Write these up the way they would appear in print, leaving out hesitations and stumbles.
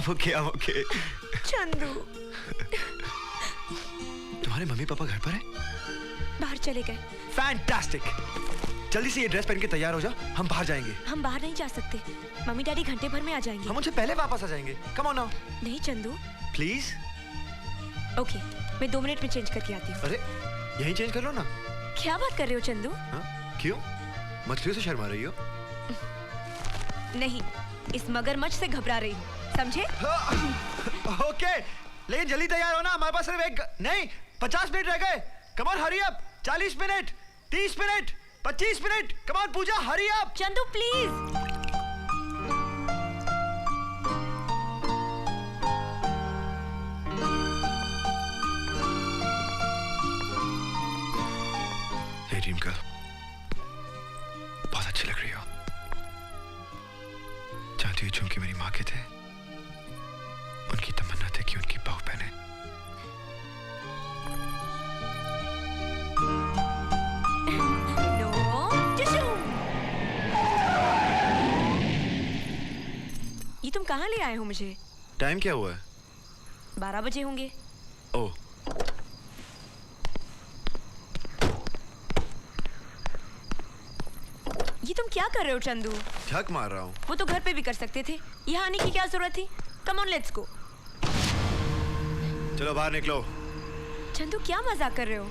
Okay. Chandu. तुम्हारे mummy papa घर पर है? बाहर चले गए। फैंटास्टिक। जल्दी से ये ड्रेस पहन के तैयार हो जाओ, हम बाहर जाएंगे। हम बाहर नहीं जा सकते, मम्मी डैडी घंटे भर में आ जाएंगे। हम उनसे पहले वापस आ जाएंगे। Come on now. नहीं चंदू। प्लीज। ओके, मैं 2 मिनट में चेंज करके आती हूँ। अरे यहीं चेंज कर लो ना। क्या बात कर रहे हो चंदू? क्यों? मछलियों से शर्मा रही हो? नहीं, इस मगरमच्छ से घबरा रही हूँ, समझे? ओके, लेकिन जल्दी तैयार हो ना, हमारे पास सिर्फ एक नहीं 50 मिनट रह गए। Come on hurry up. 40 minute, 30 minute, 25 minute. Come on Pooja, hurry up. Chandu please. रिमका, बहुत अच्छी लग रही हो। जानती हो झुमके मेरी माँ के थे, उनकी तमन्ना थी कि उनकी बहू पहने। ये तुम कहाँ ले आए हो मुझे? टाइम क्या हुआ है? 12 बजे होंगे। ओह, ये तुम क्या कर रहे हो चंदू? झक मार रहा हूँ। वो तो घर पे भी कर सकते थे, यहाँ आने की क्या जरूरत थी? Come on let's go. चलो बाहर निकलो। चंदू क्या मजाक कर रहे हो?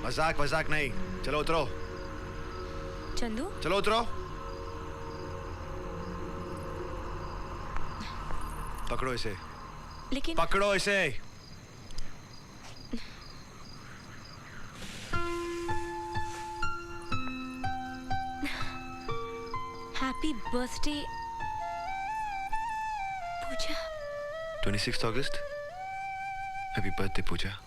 मजाक मजाक नहीं, चलो उतरो। चंदू चलो उतरो। पकड़ो इसे। लेकिन पकड़ो इसे। हैप्पी बर्थडे पूजा। 26 अगस्त। हैप्पी बर्थडे पूजा।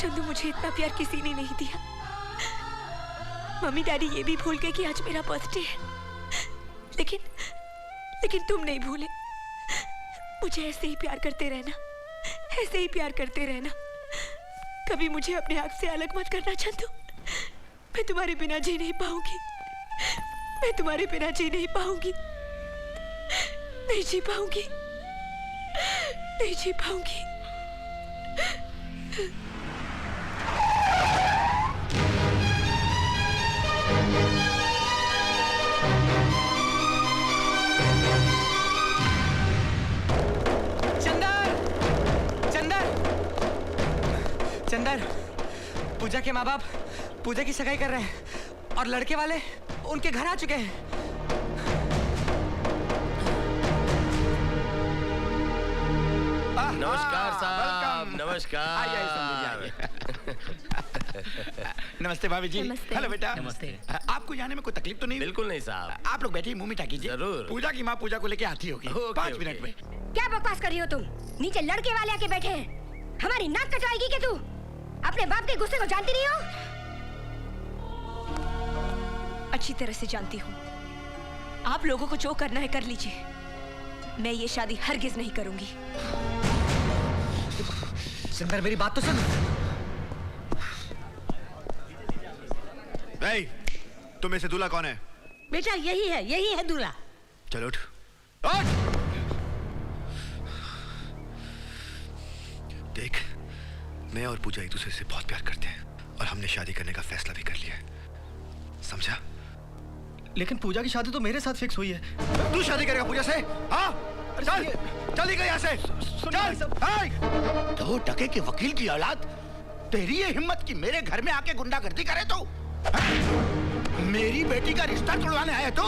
चंदू मुझे इतना प्यार किसी ने नहीं दिया। मम्मी डैडी ये भी भूल गए कि आज मेरा बर्थडे है, लेकिन तुम नहीं भूले। मुझे ऐसे ही प्यार करते रहना, ऐसे ही प्यार करते रहना। कभी मुझे अपने आप से अलग मत करना चंदू। मैं तुम्हारे बिना जी नहीं पाऊंगी, मैं तुम्हारे बिना जी नहीं पाऊंगी, नहीं जी पाऊंगी, नहीं जी पाऊंगी। चंदर, पूजा के माँ बाप पूजा की सगाई कर रहे हैं और लड़के वाले उनके घर आ चुके हैं। नमस्कार साहब, नमस्कार। नमस्ते भाभी जी। हेलो बेटा। नमस्ते। आपको जाने में कोई तकलीफ तो नहीं? बिल्कुल नहीं साहब। आप लोग बैठिए, मुंह मीठा कीजिए। जरूर। पूजा की माँ पूजा को लेके आती होगी 5 मिनट में। क्या बकवास कर रही हो तुम? नीचे लड़के वाले आके बैठे हैं, हमारी नाक कटवाएगी क्या तू? अपने बाप के गुस्से को जानती नहीं हो? अच्छी तरह से जानती हूँ। आप लोगों को जो करना है कर लीजिए, मैं ये शादी हरगिज नहीं करूंगी। चंदर मेरी बात तो सुन। तुम में से दूल्हा कौन है? बेटा यही है दूल्हा। चलो उठ। उठ! देख, मैं और पूजा एक दूसरे से बहुत प्यार करते हैं और हमने शादी करने का फैसला भी कर लिया है, समझा? लेकिन पूजा की शादी तो मेरे साथ फिक्स हुई है। तू शादी करेगा पूजा से? हाँ? चल, चल निकल यहाँ से। चल। 2 टके के वकील की औलाद, तेरी ये हिम्मत कि मेरे घर में आके गुंडागर्दी करे तू? मेरी बेटी का रिश्ता तोड़वाने आया तू?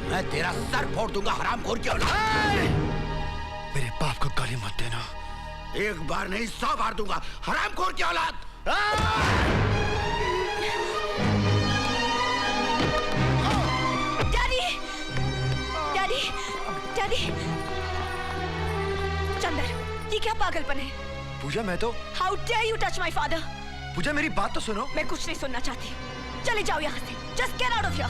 मैं तेरा सर फोड़ दूंगा हरामखोर की औलाद। मेरे बाप को गाली मत देना। एक बार नहीं 100 बार दूंगा हरामखोर की औलाद। डैडी, डैडी, डैडी, चंदर, ये क्या पागलपन है? पूजा मैं तो। How dare you touch my father? Pooja मेरी बात तो सुनो। मैं कुछ नहीं सुनना चाहती। चले जाओ यहाँ से। Just get out of here.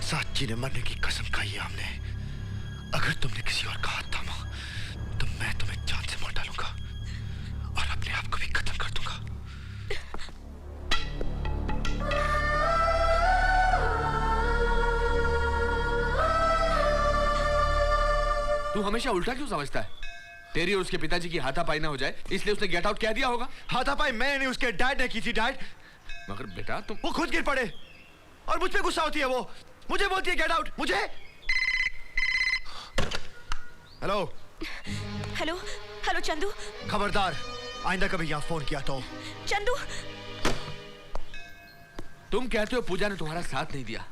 साची ने मरने की कसम खाई है हमने। अगर तुमने किसी और का हाथ थामा तो मैं तुम्हें जान से मार डालूंगा और अपने आप को भी खत्म कर दूंगा। तू हमेशा उल्टा क्यों समझता है? तेरी और उसके पिताजी की हाथापाई ना हो जाए इसलिए उसने गेट आउट कह दिया होगा। हाथापाई मैं नहीं, उसके डैड ने की थी। डैड, मगर बेटा तुम। वो खुद गिर पड़े और मुझ पे गुस्सा होती है। वो मुझे बोलती है गेट आउट। मुझे। Hello hello hello Chandu. खबरदार, आइंदा कभी यहाँ फोन किया तो। चंदू, तुम कहते हो पूजा ने तुम्हारा साथ नहीं दिया,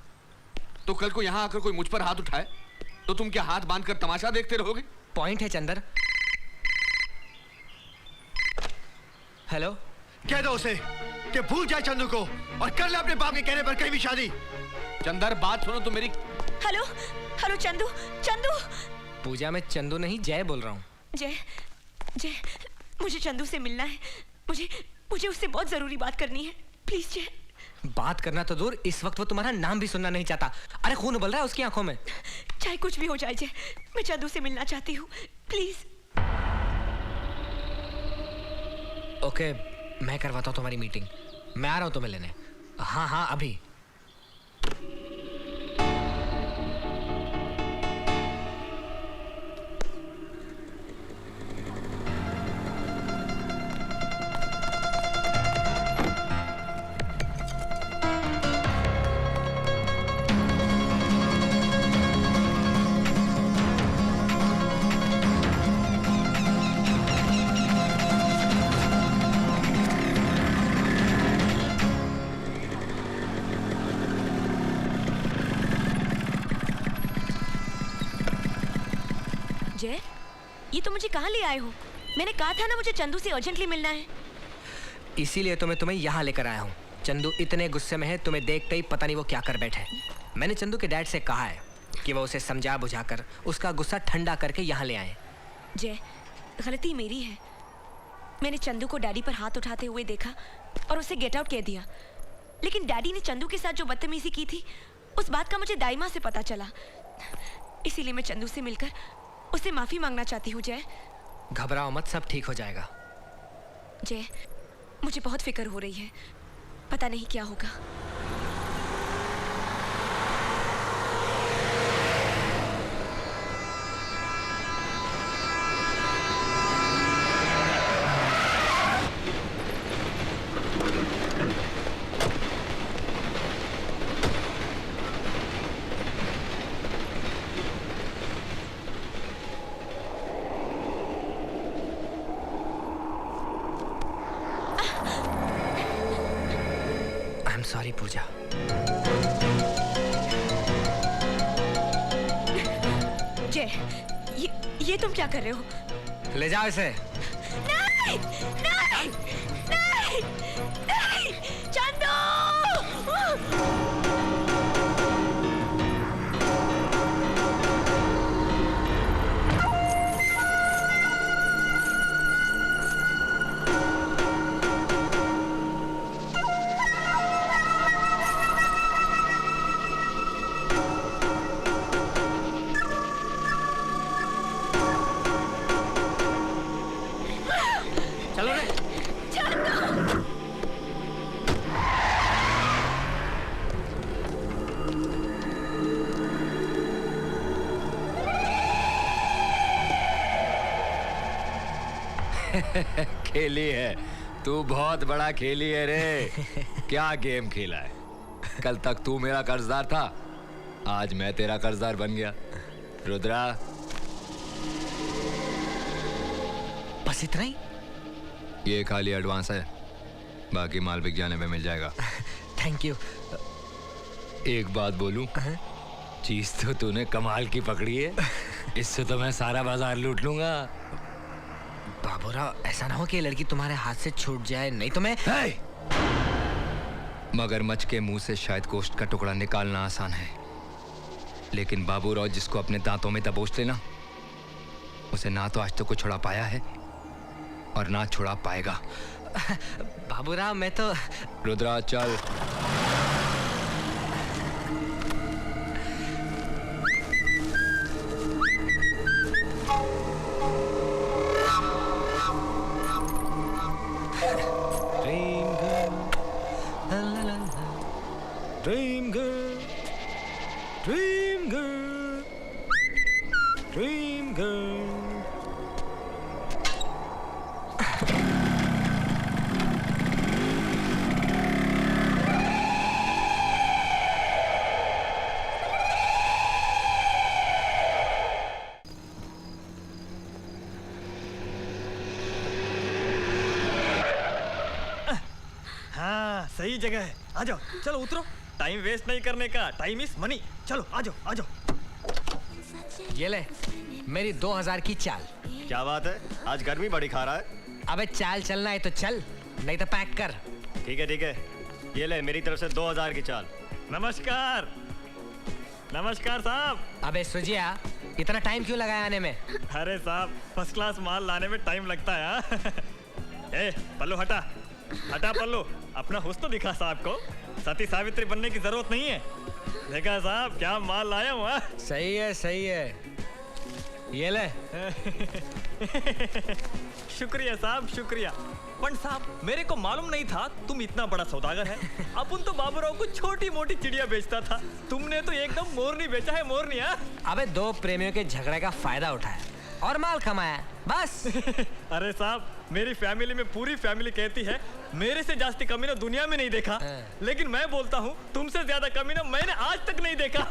तो कल को यहाँ आकर कोई मुझ पर हाथ उठाए तो तुम क्या हाथ बांधकर तमाशा देखते रहोगे? पॉइंट है चंदर। हेलो, कह दो उसे कि भूल जाए चंदू को और कर ले अपने बाप के कहने पर कहीं भी शादी। चंदर बात सुनो तो मेरी। Hello hello Chandu, Chandu. पूजा मैं चंदू नहीं जय बोल रहा हूँ। जय, जय, मुझे चंदू से मिलना है। मुझे उससे बहुत जरूरी बात करनी है। प्लीज जय। बात करना तो दूर, इस वक्त वो तुम्हारा नाम भी सुनना नहीं चाहता। अरे खून उबल रहा है उसकी आंखों में। चाहे कुछ भी हो जाए जय, मैं चंदू से मिलना चाहती हूँ। प्लीज। ओके, मैं करवाता हूँ तुम्हारी मीटिंग। मैं आ रहा हूँ तुम्हें लेने। हाँ हाँ अभी। जय, ये तो मुझे कहाँ ले आए हो? मैंने कहा था ना मुझे चंदू से अर्जेंटली मिलना है। इसीलिए तो मैं तुम्हें यहाँ लेकर आया हूँ। चंदू इतने गुस्से में है, तुम्हें देखते ही पता नहीं वो क्या कर बैठे। मैंने चंदू के डैड से कहा है कि वो उसे समझा बुझाकर उसका गुस्सा ठंडा करके यहाँ ले आए। जय, गलती मेरी है। मैंने चंदू को डैडी पर हाथ उठाते हुए देखा और उसे गेट आउट कह दिया। लेकिन डैडी ने चंदू के साथ जो बदतमीजी की थी, उस बात का मुझे दाई माँ से पता चला। इसीलिए मैं चंदू से मिलकर उससे माफी मांगना चाहती हूँ। जय, घबराओ मत, सब ठीक हो जाएगा। जय, मुझे बहुत फिक्र हो रही है। पता नहीं क्या होगा। सॉरी पूजा। जय, ये तुम क्या कर रहे हो? ले जाओ इसे। नहीं, नहीं, नहीं, नहीं, चंदू! चलो रे। खेली है, तू बहुत बड़ा खेली है रे। क्या गेम खेला है। कल तक तू मेरा कर्जदार था, आज मैं तेरा कर्जदार बन गया। रुद्रा, बस इतना ही? ये खाली एडवांस है, बाकी माल बिक जाने में मिल जाएगा। Thank you. एक बात बोलूं, चीज तो तूने कमाल की पकड़ी है। इससे तो मैं सारा बाजार लूट लूंगा। बाबूराव, ऐसा ना हो कि ये लड़की तुम्हारे हाथ से छूट जाए, नहीं तो मैं। मगरमच्छ के मुंह से शायद गोश्त का टुकड़ा निकालना आसान है, लेकिन बाबूराव जिसको अपने दांतों में दबोच लेना, उसे ना तो आज तक को छुड़ा पाया है और ना छुड़ा पाएगा। बाबूराव, मैं तो। रुद्रा, चल। Dream girl, dream girl, dream girl. हाँ, सही जगह है। आ जाओ, चलो उतरो। टाइम वेस्ट नहीं करने का, टाइम इज मनी। चलो आ जाओ, आ जाओ। ये ले मेरी 2000 की चाल। क्या बात है, आज गर्मी बड़ी खा रहा है। अबे चाल चलना है तो चल, नहीं तो पैक कर। ठीक है ठीक है, ये ले मेरी तरफ से 2000 की चाल। नमस्कार। नमस्कार साहब। अबे सुजिया, इतना टाइम क्यों लगाया आने में? अरे साहब, फर्स्ट क्लास माल लाने में टाइम लगता है। हाँ? ए पल्लू हटा, हटा पल्लू। अपना हुस्न तो दिखा साहब को, सती सावित्री बनने की जरूरत नहीं है। देखा साहब क्या माल लाया हुआ। सही है, सही है। ये ले। शुक्रिया साहब, शुक्रिया। पंड साहब, मेरे को मालूम नहीं था तुम इतना बड़ा सौदागर है। अपन तो बाबूराव को छोटी मोटी चिड़िया बेचता था, तुमने तो एकदम मोरनी बेचा है, मोरनी। अबे दो प्रेमियों के झगड़े का फायदा उठाया और माल कमाया, बस। अरे साहब, मेरी फैमिली में पूरी फैमिली कहती है मेरे से जास्ती कमीना दुनिया में नहीं देखा, लेकिन मैं बोलता हूँ तुमसे ज्यादा कमीना मैंने आज तक नहीं देखा।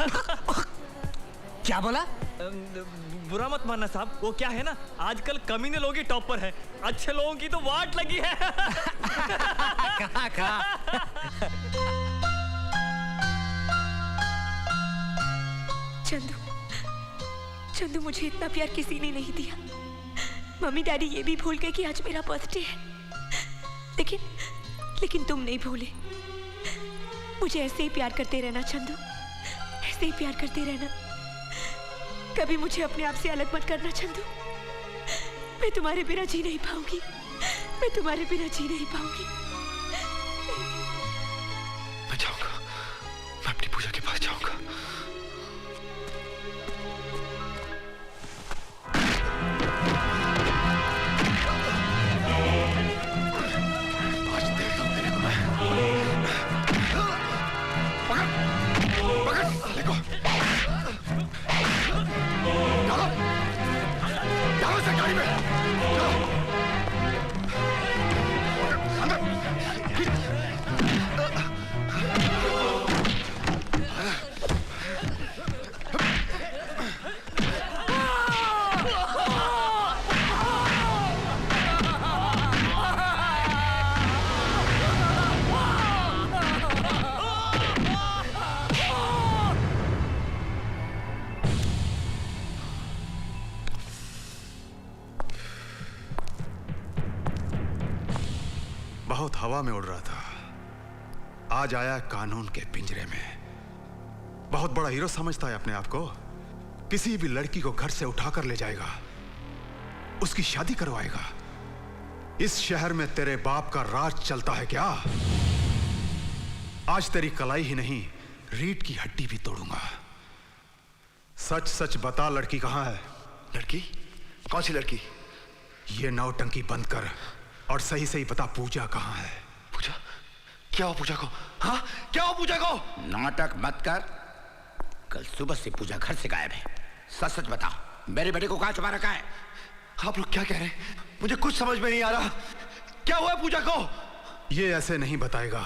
क्या बोला? बुरा मत मानना साहब, वो क्या है ना, आजकल कमीने लोग ही टॉप पर है, अच्छे लोगों की तो वाट लगी है। कहाँ कहाँ? चंदू, चंदू, मुझे इतना प्यार किसी ने नहीं दिया। मम्मी डैडी ये भी भूल गए कि आज मेरा बर्थडे है, लेकिन तुम नहीं भूले। मुझे ऐसे ही प्यार करते रहना चंदू, ऐसे ही प्यार करते रहना। कभी मुझे अपने आप से अलग मत करना चंदू। मैं तुम्हारे बिना जी नहीं पाऊंगी, मैं तुम्हारे बिना जी नहीं पाऊंगी। मैं जाऊंगा, मैं अपनी पूजा के पास जाऊंगा। बहुत हवा में उड़ रहा था, आज आया कानून के पिंजरे में। बहुत बड़ा हीरो समझता है अपने आप को। किसी भी लड़की को घर से उठाकर ले जाएगा, उसकी शादी करवाएगा। इस शहर में तेरे बाप का राज चलता है क्या? आज तेरी कलाई ही नहीं, रीढ़ की हड्डी भी तोड़ूंगा। सच सच बता, लड़की कहां है? लड़की? कौन सी लड़की? ये नौटंकी बंद कर और सही सही बता, पूजा कहां है? पूजा? क्या हो पूजा को? हाँ, क्या हो पूजा को? नाटक मत कर। कल सुबह से पूजा घर से गायब है। सच सच बता, मेरे बेटे को कहां छुपा रखा है? आप लोग क्या कह रहे हैं? मुझे कुछ समझ में नहीं आ रहा। क्या हुआ पूजा को? ये ऐसे नहीं बताएगा।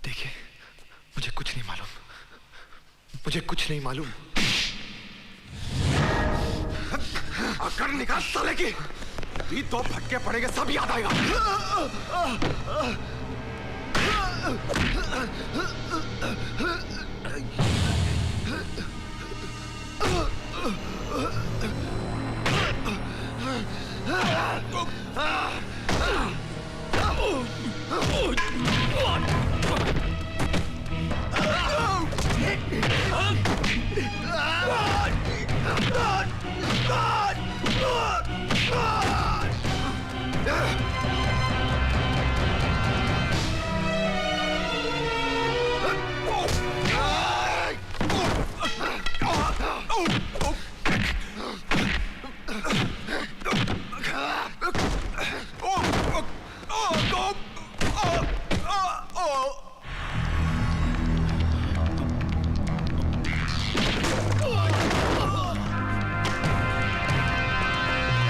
देखिए, मुझे कुछ नहीं मालूम। मुझे कुछ नहीं मालूम। अगर निकाल साले की, ये दो फटके पड़ेंगे, सब याद आएगा।